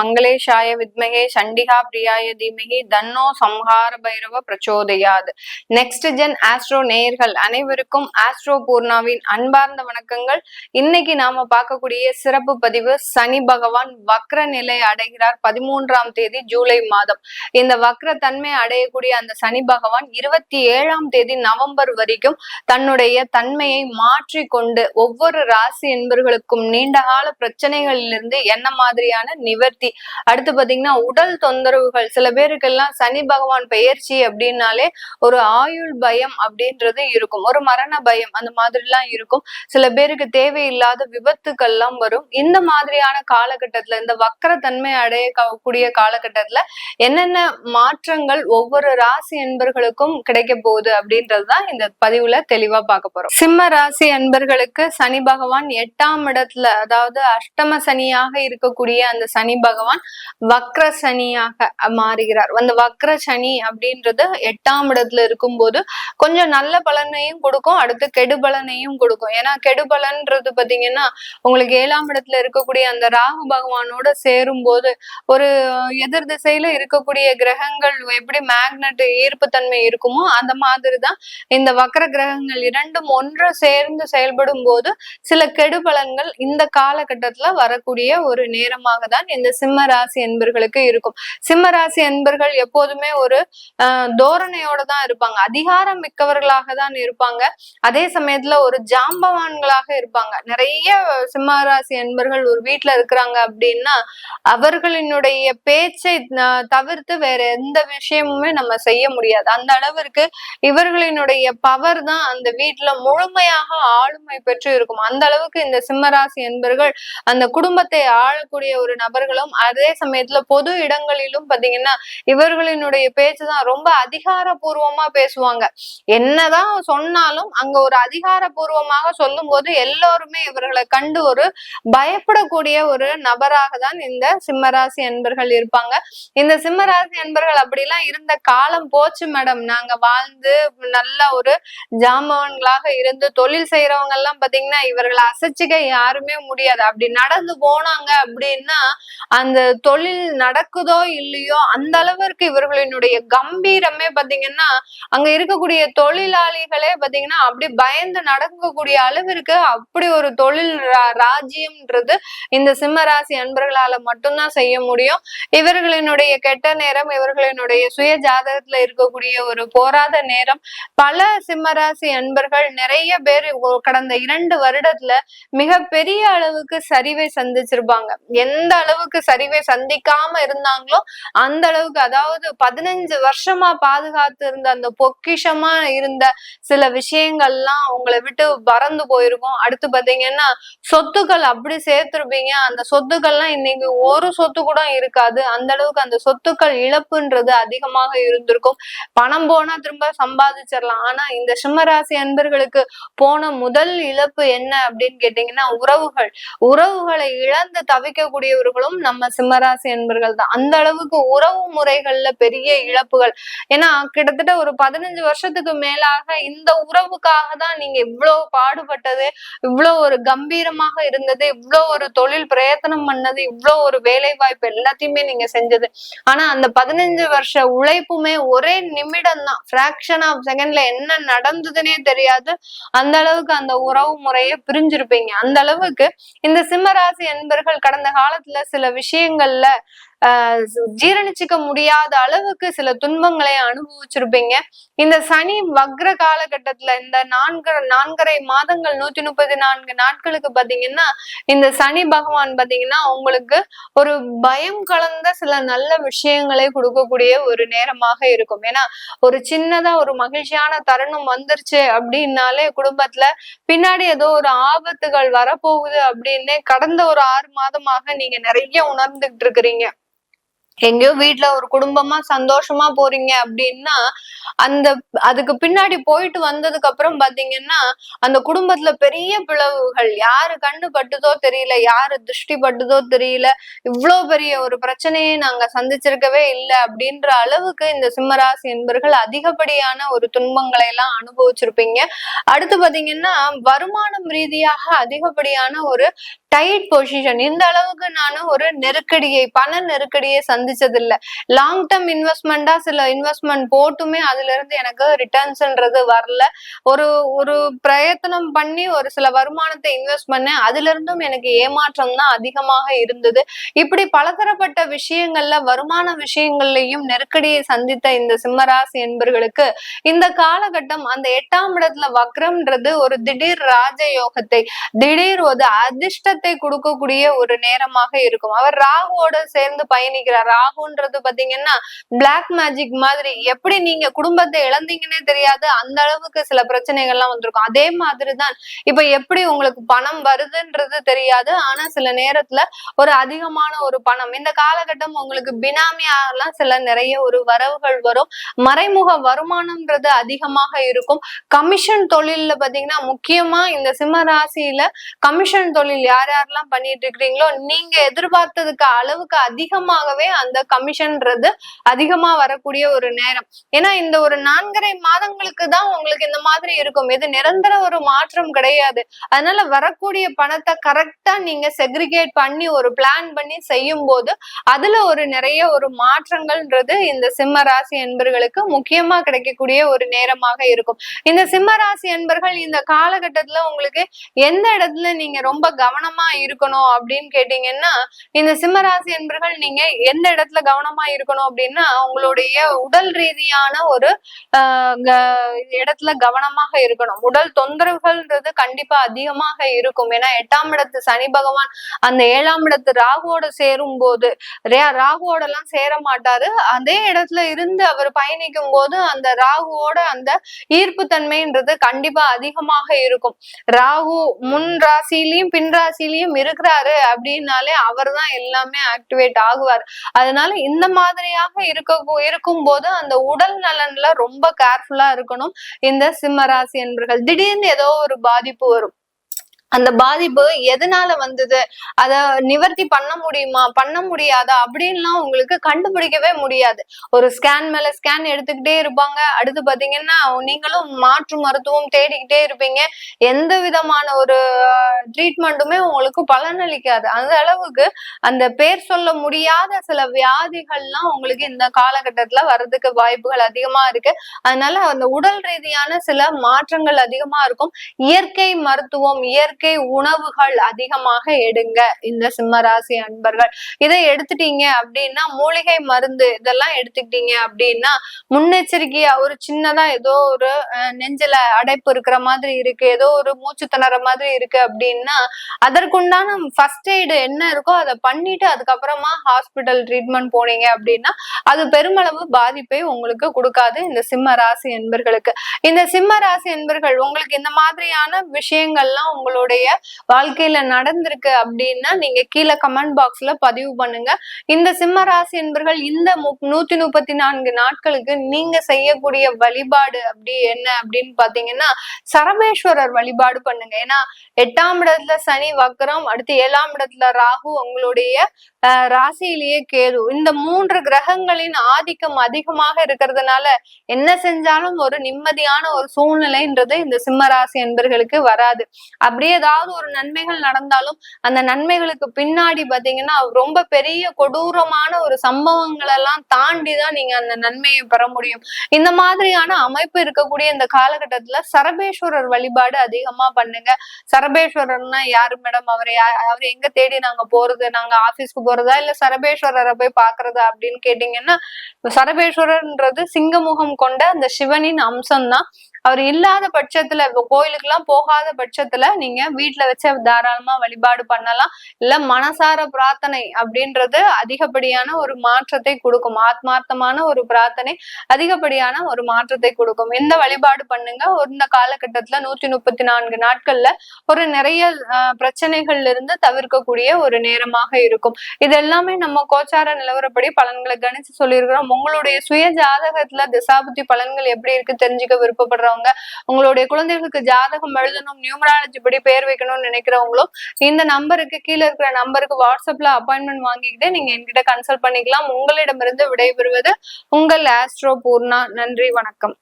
மங்களேஷாய வித்மகே சண்டிகா பிரியாய தீமகி தன்னோ சம்ஹார பைரவ பிரச்சோதயாது. நெக்ஸ்ட் ஜென் ஆஸ்ட்ரோ நேயர்கள் அனைவருக்கும் ஆஸ்ட்ரோ பூர்ணாவின் அன்பார்ந்த வணக்கங்கள். இன்னைக்கு நாம பார்க்கக்கூடிய சிறப்பு பதிவு, சனி பகவான் வக்ர நிலை அடைகிறார் 13ஆம் தேதி ஜூலை மாதம். இந்த வக்ர தன்மை அடையக்கூடிய அந்த சனி பகவான் 27ஆம் தேதி நவம்பர் வரைக்கும் தன்னுடைய தன்மையை மாற்றிக்கொண்டு ஒவ்வொரு ராசி என்பவர்களுக்கும் நீண்டகால பிரச்சனைகளிலிருந்து என்ன மாதிரியான நிவர்த்தி, அடுத்து பாத்தீங்கன்னா உடல் தொந்தரவுகள், சில பேருக்கெல்லாம் சனி பகவான் பெயர்ச்சி அப்படின்னாலே ஒரு ஆயுள் பயம் அப்படின்றது இருக்கும், ஒரு மரண பயம் அந்த மாதிரி எல்லாம் இருக்கும். சில பேருக்கு தேவையில்லாத விபத்துக்கள் எல்லாம் வரும். இந்த மாதிரியான காலகட்டத்துல, இந்த வக்கர தன்மை அடையக்கூடிய காலகட்டத்துல என்னென்ன மாற்றங்கள் ஒவ்வொரு ராசி அன்பர்களுக்கும் கிடைக்க போகுது அப்படின்றதுதான் இந்த பதிவுல தெளிவா பார்க்க போறோம். சிம்ம ராசி அன்பர்களுக்கு சனி பகவான் 8ஆம் இடத்துல, அதாவது அஷ்டம சனியாக இருக்கக்கூடிய அந்த சனி பகவான் வக்ர சனியாக மாறுகிறார். அந்த வக்ர சனி அப்படின்றது 8ஆம் இடத்துல இருக்கும்போது கொஞ்சம் நல்ல பலனையும் கொடுக்கும், அடுத்து கெடு பலனையும் கொடுக்கும். ஏன்னா கெடு பலன்றது பாத்தீங்கன்னா உங்களுக்கு 7ஆம் இடத்துல இருக்கக்கூடிய அந்த ராகு பகவானோட சேரும் போது ஒரு எதிர் திசையில இருக்கக்கூடிய கிரகங்கள் எப்படி மேக்னெட் ஈர்ப்பு தன்மை இருக்குமோ அந்த மாதிரிதான் இந்த வக்ர கிரகங்கள் இரண்டும் ஒன்று சேர்ந்து செயல்படும் போது சில கெடு பலன்கள் இந்த காலகட்டத்துல வரக்கூடிய ஒரு நேரமாக தான் இந்த சிம்ம ராசி என்பர்களுக்கு இருக்கும். சிம்ம ராசி என்பர்கள் எப்போதுமே ஒரு தோரணையோட தான் இருப்பாங்க, அதிகாரம் மிக்கவர்களாக தான் இருப்பாங்க, அதே சமயத்துல ஒரு ஜாம்பவான்களாக இருப்பாங்க. நிறைய சிம்ம ராசி என்பர்கள் ஒரு வீட்டுல இருக்கிறாங்க அப்படின்னா அவர்களினுடைய பேச்சை தவிர்த்து வேற எந்த விஷயமுமே நம்ம செய்ய முடியாது. அந்த அளவிற்கு இவர்களினுடைய பவர் தான் அந்த வீட்டுல முழுமையாக ஆளுமை பெற்று இருக்கும். அந்த அளவுக்கு இந்த சிம்மராசி என்பர்கள் அந்த குடும்பத்தை ஆளக்கூடிய ஒரு நபர்களும், அதே சமயத்துல பொது இடங்களிலும் பாத்தீங்கன்னா இவர்களினுடைய பேச்சுதான் ரொம்ப அதிகாரபூர்வமா பேசுவாங்க. என்னதான் சொன்னாலும் அங்க ஒரு அதிகாரபூர்வமாக சொல்லும் போது எல்லோருமே இவர்களை கண்டு ஒரு பயப்படக்கூடிய ஒரு நபராக தான் இந்த சிம்மராசி அன்பர்கள் இருப்பாங்க. இந்த சிம்மராசி அன்பர்கள் அப்படிலாம் இருந்த காலம் போச்சு மேடம். நாங்க வாழ்ந்து நல்ல ஒரு ஜாம்பவான்களாக இருந்து தொழில் செய்யறவங்க எல்லாம் பாத்தீங்கன்னா இவர்களை அசைச்சிக்க யாருமே முடியாது. அப்படி நடந்து போனாங்க அப்படின்னா அந்த தொழில் நடக்குதோ இல்லையோ அந்த அளவிற்கு இவர்களினுடைய கம்பீரமே பாத்தீங்கன்னா அங்க இருக்கக்கூடிய தொழிலாளிகளே பாத்தீங்கன்னா அப்படி பயந்து நடக்கக்கூடிய அளவிற்கு அப்படி ஒரு தொழில் ராஜ்யம்ன்றது இந்த சிம்மராசி அன்பர்களால மட்டும்தான் செய்ய முடியும். இவர்களினுடைய கெட்ட நேரம், இவர்களினுடைய சுய ஜாதகத்துல இருக்கக்கூடிய ஒரு போராத நேரம், பல சிம்மராசி அன்பர்கள் நிறைய பேர் கடந்த 2 வருடத்துல மிக பெரிய அளவுக்கு சரிவை சந்திச்சிருப்பாங்க. எந்த அளவுக்கு சரிவை சந்திக்காம இருந்தாங்களோ அந்த அளவுக்கு, அதாவது 15 வருஷமா பாதுகாத்து இருந்த அந்த பொக்கிஷமா இருந்த சில விஷயங்கள்லாம் உங்களை விட்டு பறந்து போயிருக்கும். அடுத்து பாத்தீங்கன்னா சொத்துக்கள் அப்படி சேர்த்திருப்பீங்க, அந்த சொத்துக்கள்லாம் இன்னைக்கு ஒரு சொத்து கூட இருக்காது. அந்த அளவுக்கு அந்த சொத்துக்கள் இழப்புன்றது அதிகமாக இருந்திருக்கும். பணம் போனா திரும்ப சம்பாதிச்சிடலாம். ஆனா இந்த சிம்மராசி அன்பர்களுக்கு போன முதல் இழப்பு என்ன அப்படின்னு கேட்டீங்கன்னா உறவுகளை இழந்து தவிக்கக்கூடியவர்களும் நம்ம சிம்மராசி அன்பர்கள் தான். அந்த அளவுக்கு உறவு முறைகள்ல பெரிய இழப்புகள். ஏன்னா கிட்டத்தட்ட ஒரு 15 வருஷத்துக்கு மேலாக இந்த உறவுக்காக தான் நீங்க இவ்வளவு பாடுபட்டது, இவ்வளவு ஒரு கம்பீரமாக இருந்தது, இவ்வளவு ஒரு தொழில் பிரயத்தனம் பண்ணது, இவ்வளவு ஒரு வேலை வாய்ப்பு எல்லாத்தையுமே நீங்க செஞ்சது. ஆனா அந்த 15 வருஷ உழைப்புமே ஒரே நிமிடம் தான், பிராக்ஷன் ஆஃப் செகண்ட்ல என்ன நடந்ததுன்னே தெரியாது. அந்த அளவுக்கு அந்த உறவு முறையை பிரிஞ்சிருப்பீங்க. அந்த அளவுக்கு இந்த சிம்மராசி என்பர்கள் கடந்த காலத்துல சில விஷயங்கள்ல ஜீரணிச்சுக்க முடியாத அளவுக்கு சில துன்பங்களை அனுபவிச்சிருப்பீங்க. இந்த சனி வக்ர காலகட்டத்துல இந்த 4.5 மாதங்கள் 134 நாட்களுக்கு பாத்தீங்கன்னா இந்த சனி பகவான் பாத்தீங்கன்னா உங்களுக்கு ஒரு பயம் கலந்த சில நல்ல விஷயங்களை கொடுக்கக்கூடிய ஒரு நேரமாக இருக்கும். ஏன்னா ஒரு சின்னதா ஒரு மகிழ்ச்சியான தருணம் வந்துருச்சு அப்படின்னாலே குடும்பத்துல பின்னாடி ஏதோ ஒரு ஆபத்துகள் வரப்போகுது அப்படின்னு கடந்த ஒரு 6 மாதமாக நீங்க நிறைய உணர்ந்துகிட்டு இருக்கிறீங்க. எங்கேயோ வீட்டுல ஒரு குடும்பமா சந்தோஷமா போறீங்க அப்படின்னா அந்த அதுக்கு பின்னாடி போயிட்டு வந்ததுக்கு அப்புறம் பாத்தீங்கன்னா அந்த குடும்பத்துல பெரிய பிளவுகள், யாரு கண்ணு பட்டுதோ தெரியல, யாரு திருஷ்டி பட்டுதோ தெரியல, இவ்வளவு பெரிய ஒரு பிரச்சனையை நாங்க சந்திச்சிருக்கவே இல்லை அப்படின்ற அளவுக்கு இந்த சிம்மராசி என்பர்கள் அதிகப்படியான ஒரு துன்பங்களை எல்லாம் அனுபவிச்சிருப்பீங்க. அடுத்து பாத்தீங்கன்னா வருமானம் ரீதியாக அதிகப்படியான ஒரு டைட் பொசிஷன், இந்த அளவுக்கு நானும் ஒரு நெருக்கடியை, பண நெருக்கடியை சந்திச்சது இல்ல. லாங் டேர்ம் இன்வெஸ்ட்மெண்டா சில இன்வெஸ்ட்மெண்ட் போட்டுமே அதுல இருந்து எனக்கு ரிட்டர்ன்ஸ்ன்றது வரல. ஒரு ஒரு பிரயத்தனம் பண்ணி ஒரு சில வருமானத்தை இன்வெஸ்ட் பண்ணேன், அதுல இருந்தும் எனக்கு ஏமாற்றம் தான் அதிகமாக இருந்தது. இப்படி பலதரப்பட்ட விஷயங்கள்ல, வருமான விஷயங்கள்லயும் நெருக்கடியை சந்தித்த இந்த சிம்மராசி என்பர்களுக்கு இந்த காலகட்டம் அந்த 8ஆம் இடத்துல வக்ரம்ன்றது ஒரு திடீர் ராஜயோகத்தை, திடீர் ஒரு அதிர்ஷ்டத்தை கொடுக்கக்கூடிய ஒரு நேரமாக இருக்கும். அவர் ராகுவோட சேர்ந்து பயணிக்கிறார். ராகுன்றது பாத்தீங்கன்னா பிளாக் மேஜிக் மாதிரி, எப்படி நீங்க குடும்பத்தை இழந்தீங்கன்னே தெரியாது, அந்த அளவுக்கு சில பிரச்சனைகள்லாம் வந்திருக்கும். அதே மாதிரிதான் இப்ப எப்படி உங்களுக்கு பணம் வருதுன்றது தெரியாது, ஆனா சில நேரத்துல ஒரு அதிகமான ஒரு பணம், இந்த காலகட்டம் உங்களுக்கு பினாமியாலாம் சில நிறைய ஒரு வரவுகள் வரும். மறைமுக வருமானம்ன்றது அதிகமாக இருக்கும். கமிஷன் தொழில்ல பாத்தீங்கன்னா முக்கியமா இந்த சிம்ம ராசியில கமிஷன் தொழில் யார் யாரெல்லாம் பண்ணிட்டு இருக்கிறீங்களோ நீங்க எதிர்பார்த்ததுக்கு அளவுக்கு அதிகமாகவே அந்த கமிஷன்ன்றது அதிகமா வரக்கூடிய ஒரு நேரம். ஏன்னா இந்த ஒரு 4.5 மாதங்களுக்கு தான் உங்களுக்கு இந்த மாதிரி இருக்கும். இது நிரந்தர ஒரு மாற்றம் கிடையாது. அதனால வரக்கூடிய பணத்தை கரெக்டா நீங்க செக்ரிகேட் பண்ணி ஒரு பிளான் பண்ணி செய்யும் போது அதுல ஒரு நிறைய ஒரு மாற்றங்கள்ன்றது இந்த சிம்ம ராசி என்பர்களுக்கு முக்கியமா கிடைக்கக்கூடிய ஒரு நேரமாக இருக்கும். இந்த சிம்ம ராசி என்பர்கள் இந்த காலகட்டத்துல உங்களுக்கு எந்த இடத்துல நீங்க ரொம்ப கவனமா இருக்கணும் அப்படின்னு கேட்டீங்கன்னா, இந்த சிம்மராசி என்பர்கள் நீங்க எந்த இடத்துல கவனமா இருக்கணும் அப்படின்னா உங்களுடைய உடல் ரீதியான ஒரு இடத்துல கவனமாக இருக்கணும். உடல் தொந்தரவுகள்ன்றது கண்டிப்பா அதிகமாக இருக்கும். ஏன்னா 8ஆம் இடத்து சனி பகவான் அந்த 7ஆம் இடத்து ராகுவோட சேரும் போது, ராகுவோட எல்லாம் சேர மாட்டாரு, அதே இடத்துல இருந்து அவர் பயணிக்கும் போது அந்த ராகுவோட அந்த ஈர்ப்பு தன்மைன்றது கண்டிப்பா அதிகமாக இருக்கும். ராகு முன் ராசியிலையும் பின் ராசியிலையும் இருக்கிறாரு அப்படின்னாலே அவர் தான் எல்லாமே ஆக்டிவேட் ஆகுவார். அதனால இந்த மாதிரியாக இருக்கும் போது அந்த உடல் நலன்ல ரொம்ப கேர்ஃபுல்லா இருக்கணும் இந்த சிம்ம ராசி என்பர்கள். திடீர்னு ஏதோ ஒரு பாதிப்பு வரும், அந்த பாதிப்பு எதனால வந்தது, அத நிவர்த்தி பண்ண முடியுமா பண்ண முடியாதா அப்படின்லாம் உங்களுக்கு கண்டுபிடிக்கவே முடியாது. ஒரு ஸ்கேன் மேல ஸ்கேன் எடுத்துக்கிட்டே இருப்பாங்க. அடுத்து பாத்தீங்கன்னா நீங்களும் மாற்று மருத்துவம் தேடிக்கிட்டே இருப்பீங்க. எந்த விதமான ஒரு ட்ரீட்மெண்ட்டுமே உங்களுக்கு பலனளிக்காது. அந்த அளவுக்கு அந்த பேர் சொல்ல முடியாத சில வியாதிகள்லாம் உங்களுக்கு இந்த காலகட்டத்துல வர்றதுக்கு வாய்ப்புகள் அதிகமா இருக்கு. அதனால அந்த உடல் ரீதியான சில மாற்றங்கள் அதிகமா இருக்கும். இயற்கை மருத்துவம், இயற்கை உணவுகள் அதிகமாக எடுங்க இந்த சிம்மராசி அன்பர்கள். இதை எடுத்துட்டீங்க அப்படின்னா, மூலிகை மருந்து இதெல்லாம் எடுத்துக்கிட்டீங்க அப்படின்னா முன்னெச்சரிக்கையா ஒரு சின்னதா ஏதோ ஒரு நெஞ்சில அடைப்பு இருக்கிற மாதிரி இருக்கு, ஏதோ ஒரு மூச்சு திணற மாதிரி இருக்கு அப்படின்னா அதற்குண்டான ஃபர்ஸ்ட் எய்டு என்ன இருக்கோ அதை பண்ணிட்டு அதுக்கப்புறமா ஹாஸ்பிட்டல் ட்ரீட்மெண்ட் போனீங்க அப்படின்னா அது பெருமளவு பாதிப்பை உங்களுக்கு கொடுக்காது இந்த சிம்ம ராசி என்பர்களுக்கு. இந்த சிம்ம ராசி என்பர்கள் உங்களுக்கு இந்த மாதிரியான விஷயங்கள்லாம் உங்களுடைய வாழ்க்கையில நடந்திருக்கு அப்படின்னா நீங்க கீழே கமெண்ட் பாக்ஸ்ல பதிவு பண்ணுங்க. இந்த சிம்ம ராசி என்பர்கள் இந்த 134 நாட்களுக்கு நீங்க செய்யக்கூடிய வழிபாடு அப்படி என்ன அப்படின்னு பாத்தீங்கன்னா சரபேஸ்வரர் வழிபாடு பண்ணுங்க. ஏன்னா 8ஆம் இடத்துல சனி வக்ரம், அடுத்து 7ஆம் இடத்துல ராகு, உங்களுடைய ராசியிலேயே கேது, இந்த 3 கிரகங்களின் ஆதிக்கம் அதிகமாக இருக்கிறதுனால என்ன செஞ்சாலும் ஒரு நிம்மதியான ஒரு சூழ்நிலைன்றது இந்த சிம்ம ராசி என்பர்களுக்கு வராது. அப்படியே ஏதாவது ஒரு நன்மைகள் நடந்தாலும் அந்த நன்மைகளுக்கு பின்னாடி பாத்தீங்கன்னா ரொம்ப பெரிய கொடூரமான ஒரு சம்பவங்கள் எல்லாம் தாண்டிதான் நீங்க அந்த நன்மையை பெற முடியும். இந்த மாதிரியான அமைப்பு இருக்கக்கூடிய இந்த காலகட்டத்துல சரபேஸ்வரர் வழிபாடு அதிகமா பண்ணுங்க. சரபேஸ்வரர்னா யாரு மேடம், அவர் எங்க தேடி நாங்க போறது, நாங்க ஆபீஸ்க்கு போறதா இல்ல சரபேஸ்வரரை போய் பாக்குறதா அப்படின்னு கேட்டீங்கன்னா, சரபேஸ்வரர்ன்றது சிங்கமுகம் கொண்ட அந்த சிவனின் அம்சம் தான். அவர் இல்லாத பட்சத்துல கோயிலுக்கு எல்லாம் போகாத பட்சத்துல நீங்க வீட்டுல வச்சு தாராளமா வழிபாடு பண்ணலாம். இல்ல மனசார பிரார்த்தனை அப்படின்றது அதிகப்படியான ஒரு மாற்றத்தை கொடுக்கும். ஆத்மார்த்தமான ஒரு பிரார்த்தனை அதிகப்படியான ஒரு மாற்றத்தை கொடுக்கும். இந்த வழிபாடு பண்ணுங்க. இந்த காலகட்டத்துல 134 நாட்கள்ல ஒரு நிறைய பிரச்சனைகள்ல இருந்து தவிர்க்கக்கூடிய ஒரு நேரமாக இருக்கும். இது எல்லாமே நம்ம கோச்சார நிலவரப்படி பலன்களை கணிச்சு சொல்லியிருக்கிறோம். உங்களுடைய சுய ஜாதகத்துல திசாபுத்தி பலன்கள் எப்படி இருக்கு தெரிஞ்சுக்க விருப்பப்படுறவங்க, உங்களுடைய குழந்தைகளுக்கு ஜாதகம் எழுதணும், நியூமராலஜி படி பேர் வைக்கணும்னு நினைக்கிறவங்களும் இந்த நம்பருக்கு கீழே இருக்கிற நம்பருக்கு வாட்ஸ்அப்ல அப்பாயின்மெண்ட் வாங்கிக்கிட்டு நீங்க என்கிட்ட கன்சல்ட் பண்ணிக்கலாம். உங்களிடமிருந்து விடைபெறுவது உங்கள் ஆஸ்ட்ரோ பூர்ணா. நன்றி, வணக்கம்.